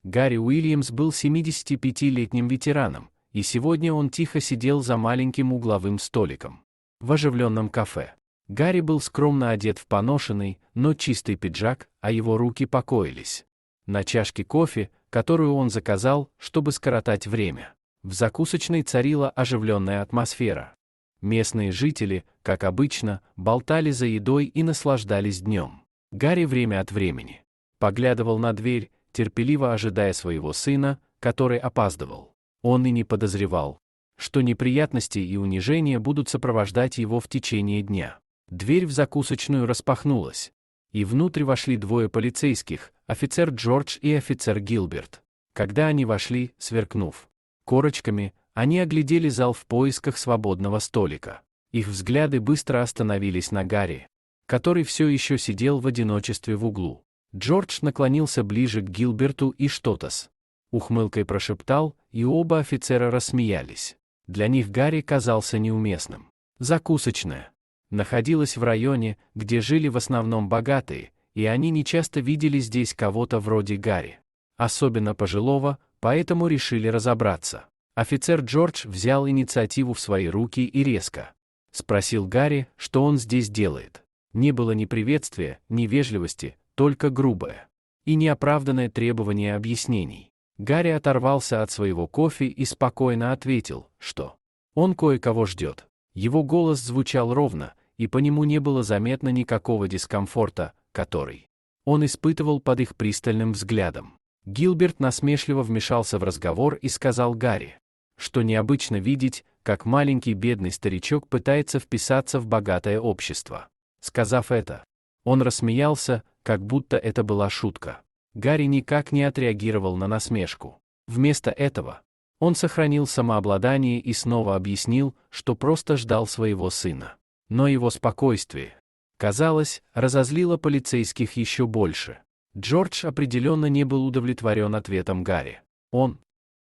Гарри Уильямс был 75-летним ветераном, и сегодня он тихо сидел за маленьким угловым столиком в оживленном кафе. Гарри был скромно одет в поношенный, но чистый пиджак, а его руки покоились на чашке кофе, которую он заказал, чтобы скоротать время. В закусочной царила оживленная атмосфера. Местные жители, как обычно, болтали за едой и наслаждались днем. Гарри время от времени поглядывал на дверь, терпеливо ожидая своего сына, который опаздывал. Он и не подозревал, что неприятности и унижения будут сопровождать его в течение дня. Дверь в закусочную распахнулась, и внутрь вошли двое полицейских, офицер Джордж и офицер Гилберт. Когда они вошли, сверкнув корочками, они оглядели зал в поисках свободного столика. Их взгляды быстро остановились на Гарри, который все еще сидел в одиночестве в углу. Джордж наклонился ближе к Гилберту и что-то с ухмылкой прошептал, и оба офицера рассмеялись. Для них Гарри казался неуместным. Закусочная находилась в районе, где жили в основном богатые, и они нечасто видели здесь кого-то вроде Гарри, особенно пожилого, поэтому решили разобраться. Офицер Джордж взял инициативу в свои руки и резко спросил Гарри, что он здесь делает. Не было ни приветствия, ни вежливости, только грубое и неоправданное требование объяснений. Гарри оторвался от своего кофе и спокойно ответил, что он кое-кого ждет. Его голос звучал ровно, и по нему не было заметно никакого дискомфорта, который он испытывал под их пристальным взглядом. Гилберт насмешливо вмешался в разговор и сказал Гарри, что необычно видеть, как маленький бедный старичок пытается вписаться в богатое общество. Сказав это, он рассмеялся, как будто это была шутка. Гарри никак не отреагировал на насмешку. Вместо этого он сохранил самообладание и снова объяснил, что просто ждал своего сына. Но его спокойствие, казалось, разозлило полицейских еще больше. Джордж определенно не был удовлетворен ответом Гарри. Он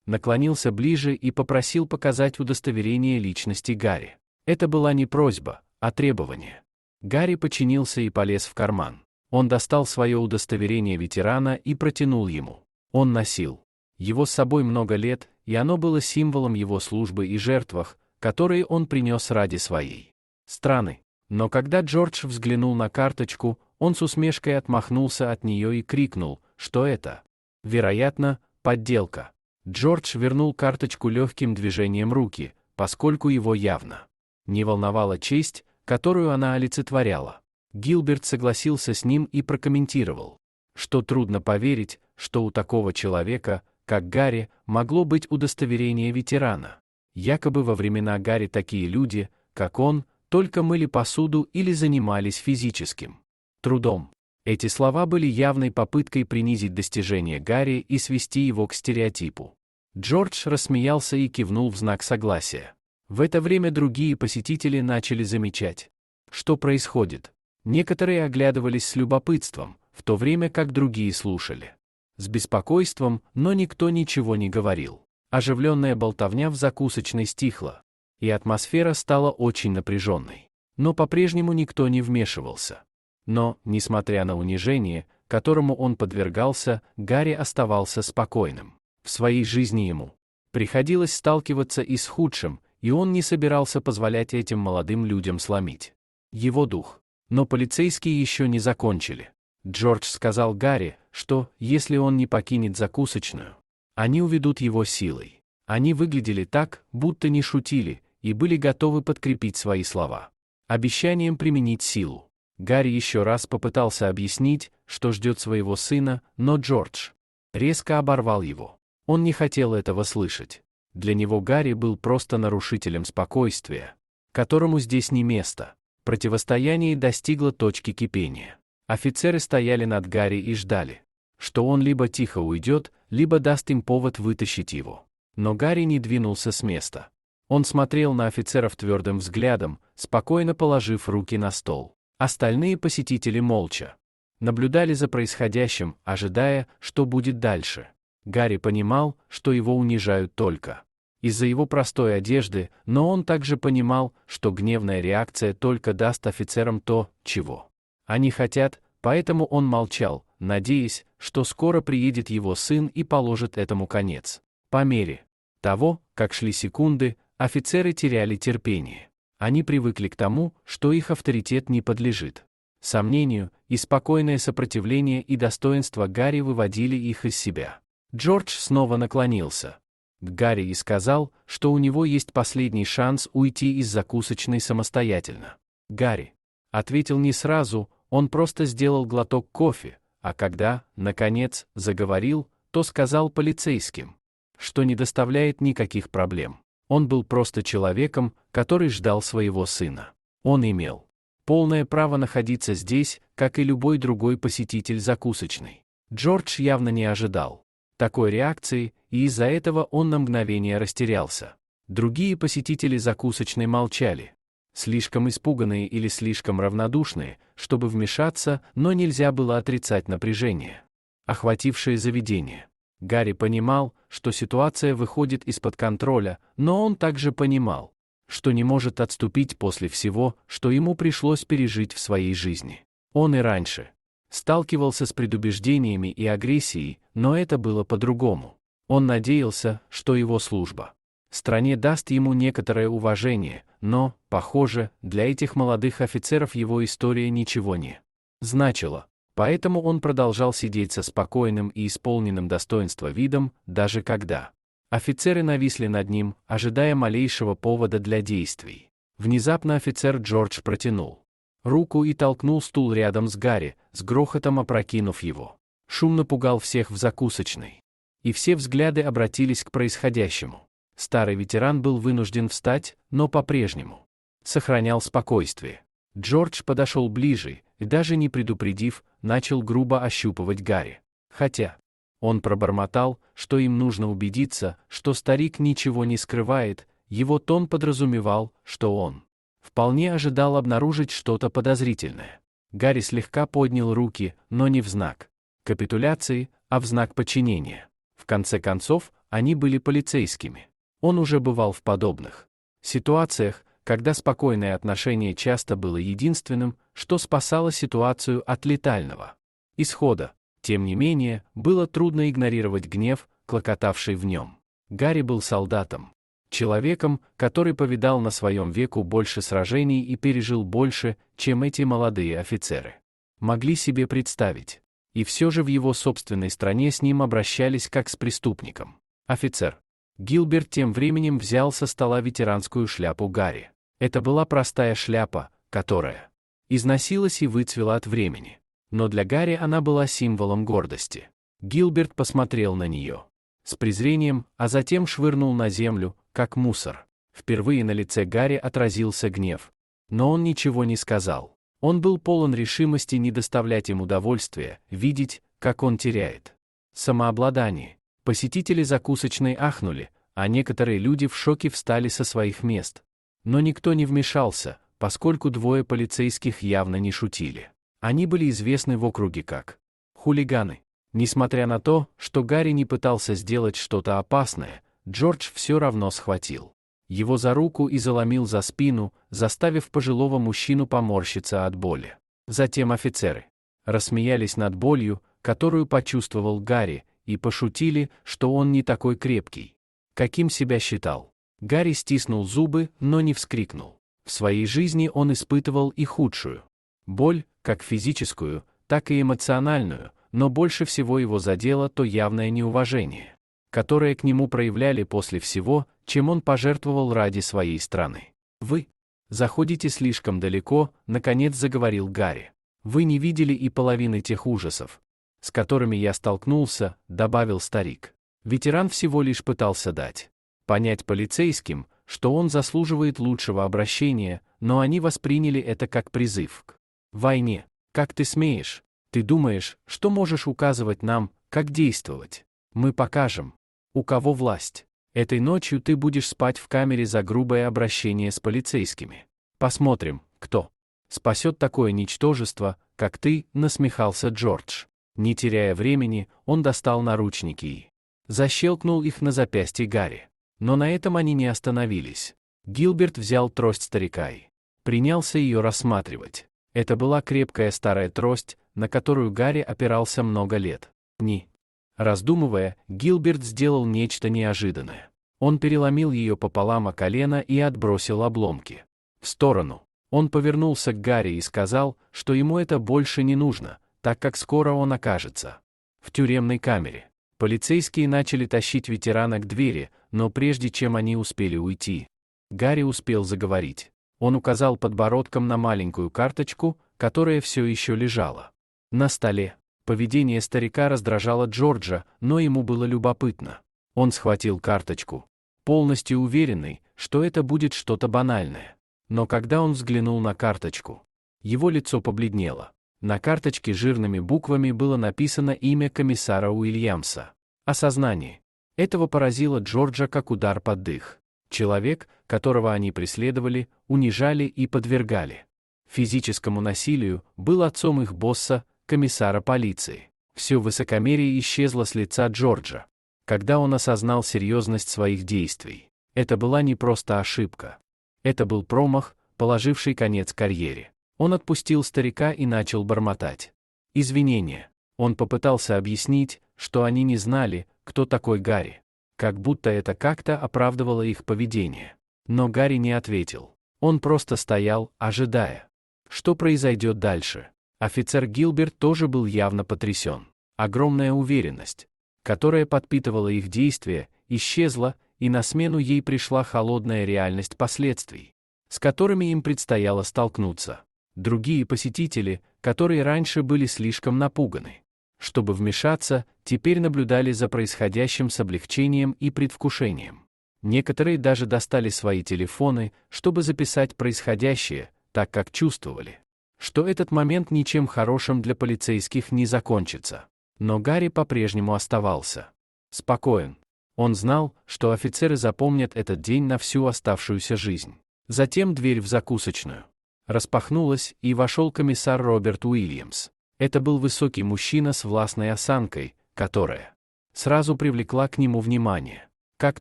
наклонился ближе и попросил показать удостоверение личности Гарри. Это была не просьба, а требование. Гарри подчинился и полез в карман. Он достал свое удостоверение ветерана и протянул ему. Он носил его с собой много лет, и оно было символом его службы и жертвах, которые он принес ради своей страны. Но когда Джордж взглянул на карточку, он с усмешкой отмахнулся от нее и крикнул, что это, вероятно, подделка. Джордж вернул карточку легким движением руки, поскольку его явно не волновала честь, которую она олицетворяла. Гилберт согласился с ним и прокомментировал, что трудно поверить, что у такого человека, как Гарри, могло быть удостоверение ветерана. Якобы во времена Гарри такие люди, как он, только мыли посуду или занимались физическим трудом. Эти слова были явной попыткой принизить достижения Гарри и свести его к стереотипу. Джордж рассмеялся и кивнул в знак согласия. В это время другие посетители начали замечать, что происходит. Некоторые оглядывались с любопытством, в то время как другие слушали с беспокойством, но никто ничего не говорил. Оживленная болтовня в закусочной стихла, и атмосфера стала очень напряженной. Но по-прежнему никто не вмешивался. Но, несмотря на унижение, которому он подвергался, Гарри оставался спокойным. В своей жизни ему приходилось сталкиваться и с худшим, и он не собирался позволять этим молодым людям сломить его дух. Но полицейские еще не закончили. Джордж сказал Гарри, что, если он не покинет закусочную, они уведут его силой. Они выглядели так, будто не шутили, и были готовы подкрепить свои слова обещанием применить силу. Гарри еще раз попытался объяснить, что ждет своего сына, но Джордж резко оборвал его. Он не хотел этого слышать. Для него Гарри был просто нарушителем спокойствия, которому здесь не место. Противостояние достигло точки кипения. Офицеры стояли над Гарри и ждали, что он либо тихо уйдет, либо даст им повод вытащить его. Но Гарри не двинулся с места. Он смотрел на офицеров твердым взглядом, спокойно положив руки на стол. Остальные посетители молча наблюдали за происходящим, ожидая, что будет дальше. Гарри понимал, что его унижают только из-за его простой одежды, но он также понимал, что гневная реакция только даст офицерам то, чего они хотят, Поэтому он молчал, надеясь, что скоро приедет его сын и положит этому конец. По мере того, как шли секунды, офицеры теряли терпение. Они привыкли к тому, что их авторитет не подлежит сомнению, и спокойное сопротивление и достоинство Гарри выводили их из себя. Джордж снова наклонился к Гарри и сказал, что у него есть последний шанс уйти из закусочной самостоятельно. Гарри ответил не сразу, он просто сделал глоток кофе, а когда, наконец, заговорил, то сказал полицейским, что не доставляет никаких проблем. Он был просто человеком, который ждал своего сына. Он имел полное право находиться здесь, как и любой другой посетитель закусочной. Джордж явно не ожидал такой реакции, и из-за этого он на мгновение растерялся. Другие посетители закусочной молчали, слишком испуганные или слишком равнодушные, чтобы вмешаться, но нельзя было отрицать напряжение, охватившее заведение. Гарри понимал, что ситуация выходит из-под контроля, но он также понимал, что не может отступить после всего, что ему пришлось пережить в своей жизни. Он и раньше сталкивался с предубеждениями и агрессией, но это было по-другому. Он надеялся, что его служба стране даст ему некоторое уважение, но, похоже, для этих молодых офицеров его история ничего не значила. Поэтому он продолжал сидеть со спокойным и исполненным достоинства видом, даже когда офицеры нависли над ним, ожидая малейшего повода для действий. Внезапно офицер Джордж протянул руку и толкнул стул рядом с Гарри, с грохотом опрокинув его. Шум напугал всех в закусочной, и все взгляды обратились к происходящему. Старый ветеран был вынужден встать, но по-прежнему сохранял спокойствие. Джордж подошел ближе и, даже не предупредив, начал грубо ощупывать Гарри. Хотя он пробормотал, что им нужно убедиться, что старик ничего не скрывает, его тон подразумевал, что он вполне ожидал обнаружить что-то подозрительное. Гарри слегка поднял руки, но не в знак капитуляции, а в знак подчинения. В конце концов, они были полицейскими. Он уже бывал в подобных ситуациях, когда спокойное отношение часто было единственным, что спасало ситуацию от летального исхода. Тем не менее, было трудно игнорировать гнев, клокотавший в нем. Гарри был солдатом, человеком, который повидал на своем веку больше сражений и пережил больше, чем эти молодые офицеры могли себе представить. И все же в его собственной стране с ним обращались как с преступником. Офицер Гилберт тем временем взял со стола ветеранскую шляпу Гарри. Это была простая шляпа, которая износилась и выцвела от времени. Но для Гарри она была символом гордости. Гилберт посмотрел на нее с презрением, а затем швырнул на землю, как мусор. Впервые на лице Гарри отразился гнев. Но он ничего не сказал. Он был полон решимости не доставлять им удовольствия, видеть, как он теряет самообладание. Посетители закусочной ахнули, а некоторые люди в шоке встали со своих мест. Но никто не вмешался, поскольку двое полицейских явно не шутили. Они были известны в округе как хулиганы. Несмотря на то, что Гарри не пытался сделать что-то опасное, Джордж все равно схватил его за руку и заломил за спину, заставив пожилого мужчину поморщиться от боли. Затем офицеры рассмеялись над болью, которую почувствовал Гарри, и пошутили, что он не такой крепкий, каким себя считал. Гарри стиснул зубы, но не вскрикнул. В своей жизни он испытывал и худшую боль, как физическую, так и эмоциональную, но больше всего его задело то явное неуважение, которое к нему проявляли после всего, чем он пожертвовал ради своей страны. «Вы заходите слишком далеко», — наконец заговорил Гарри. «Вы не видели и половины тех ужасов, с которыми я столкнулся», — добавил старик. Ветеран всего лишь пытался дать понять полицейским, что он заслуживает лучшего обращения, но они восприняли это как призыв к войне. «Как ты смеешь? Ты думаешь, что можешь указывать нам, как действовать? Мы покажем, у кого власть. Этой ночью ты будешь спать в камере за грубое обращение с полицейскими. Посмотрим, кто спасет такое ничтожество, как ты», — насмехался Джордж. Не теряя времени, он достал наручники и защелкнул их на запястье Гарри. Но на этом они не остановились. Гилберт взял трость старика и принялся ее рассматривать. Это была крепкая старая трость, на которую Гарри опирался много лет. Не раздумывая, Гилберт сделал нечто неожиданное. Он переломил ее пополам о колено и отбросил обломки в сторону. Он повернулся к Гарри и сказал, что ему это больше не нужно, так как скоро он окажется в тюремной камере. Полицейские начали тащить ветерана к двери, но прежде чем они успели уйти, Гарри успел заговорить. Он указал подбородком на маленькую карточку, которая все еще лежала на столе. Поведение старика раздражало Джорджа, но ему было любопытно. Он схватил карточку, полностью уверенный, что это будет что-то банальное. Но когда он взглянул на карточку, его лицо побледнело. На карточке жирными буквами было написано имя комиссара Уильямса. Осознание этого поразило Джорджа как удар под дых. Человек, которого они преследовали, унижали и подвергали физическому насилию, был отцом их босса, комиссара полиции. Все высокомерие исчезло с лица Джорджа, когда он осознал серьезность своих действий. Это была не просто ошибка. Это был промах, положивший конец карьере. Он отпустил старика и начал бормотать извинения. Он попытался объяснить, что они не знали, кто такой Гарри. Как будто это как-то оправдывало их поведение. Но Гарри не ответил. Он просто стоял, ожидая, что произойдет дальше. Офицер Гилберт тоже был явно потрясен. Огромная уверенность, которая подпитывала их действия, исчезла, и на смену ей пришла холодная реальность последствий, с которыми им предстояло столкнуться. Другие посетители, которые раньше были слишком напуганы, чтобы вмешаться, теперь наблюдали за происходящим с облегчением и предвкушением. Некоторые даже достали свои телефоны, чтобы записать происходящее, так как чувствовали, что этот момент ничем хорошим для полицейских не закончится. Но Гарри по-прежнему оставался спокоен. Он знал, что офицеры запомнят этот день на всю оставшуюся жизнь. Затем дверь в закусочную распахнулась, и вошел комиссар Роберт Уильямс. Это был высокий мужчина с властной осанкой, которая сразу привлекла к нему внимание. Как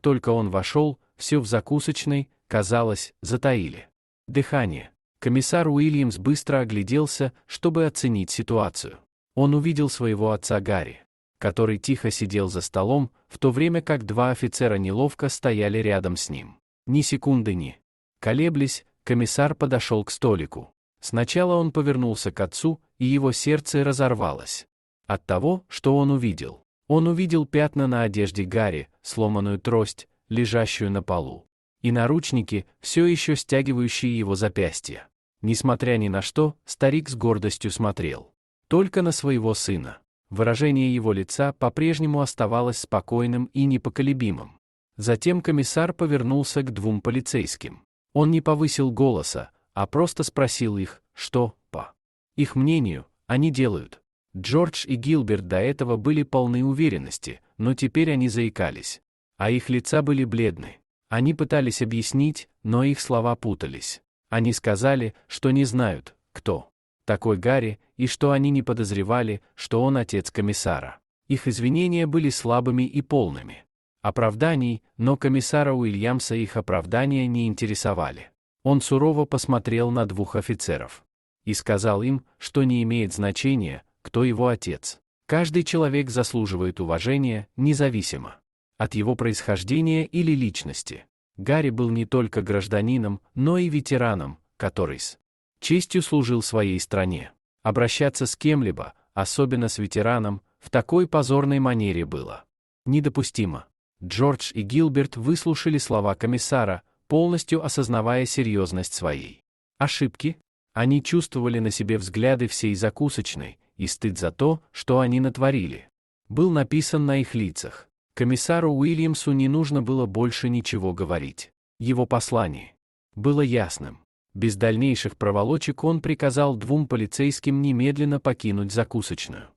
только он вошел, все в закусочной, казалось, затаили дыхание. Комиссар Уильямс быстро огляделся, чтобы оценить ситуацию. Он увидел своего отца Гарри, который тихо сидел за столом, в то время как два офицера неловко стояли рядом с ним. Ни секунды не колеблясь, комиссар подошел к столику. Сначала он повернулся к отцу, и его сердце разорвалось от того, что он увидел. Он увидел пятна на одежде Гарри, сломанную трость, лежащую на полу, и наручники, все еще стягивающие его запястья. Несмотря ни на что, старик с гордостью смотрел только на своего сына. Выражение его лица по-прежнему оставалось спокойным и непоколебимым. Затем комиссар повернулся к двум полицейским. Он не повысил голоса, а просто спросил их, что, по их мнению, они делают. Джордж и Гилберт до этого были полны уверенности, но теперь они заикались. А их лица были бледны. Они пытались объяснить, но их слова путались. Они сказали, что не знают, кто такой Гарри, и что они не подозревали, что он отец комиссара. Их извинения были слабыми и полными оправданий, но комиссара Уильямса их оправдания не интересовали. Он сурово посмотрел на двух офицеров и сказал им, что не имеет значения, кто его отец. Каждый человек заслуживает уважения, независимо от его происхождения или личности. Гарри был не только гражданином, но и ветераном, который с честью служил своей стране. Обращаться с кем-либо, особенно с ветераном, в такой позорной манере было недопустимо. Джордж и Гилберт выслушали слова комиссара, полностью осознавая серьезность своей ошибки. Они чувствовали на себе взгляды всей закусочной, и стыд за то, что они натворили, был написан на их лицах. Комиссару Уильямсу не нужно было больше ничего говорить. Его послание было ясным. Без дальнейших проволочек он приказал двум полицейским немедленно покинуть закусочную.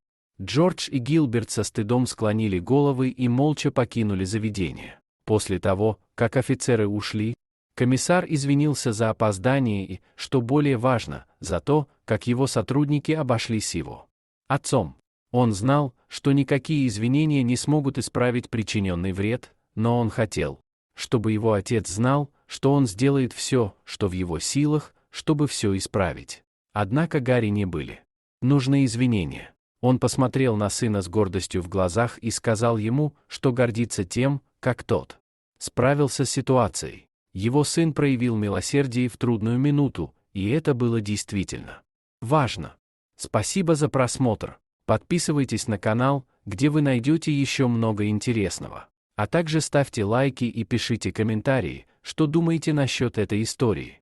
Джордж и Гилберт со стыдом склонили головы и молча покинули заведение. После того, как офицеры ушли, комиссар извинился за опоздание и, что более важно, за то, как его сотрудники обошлись с его отцом. Он знал, что никакие извинения не смогут исправить причиненный вред, но он хотел, чтобы его отец знал, что он сделает все, что в его силах, чтобы все исправить. Однако Гарри не были нужны извинения. Он посмотрел на сына с гордостью в глазах и сказал ему, что гордится тем, как тот справился с ситуацией. Его сын проявил милосердие в трудную минуту, и это было действительно важно. Спасибо за просмотр. Подписывайтесь на канал, где вы найдете еще много интересного. А также ставьте лайки и пишите комментарии, что думаете насчет этой истории.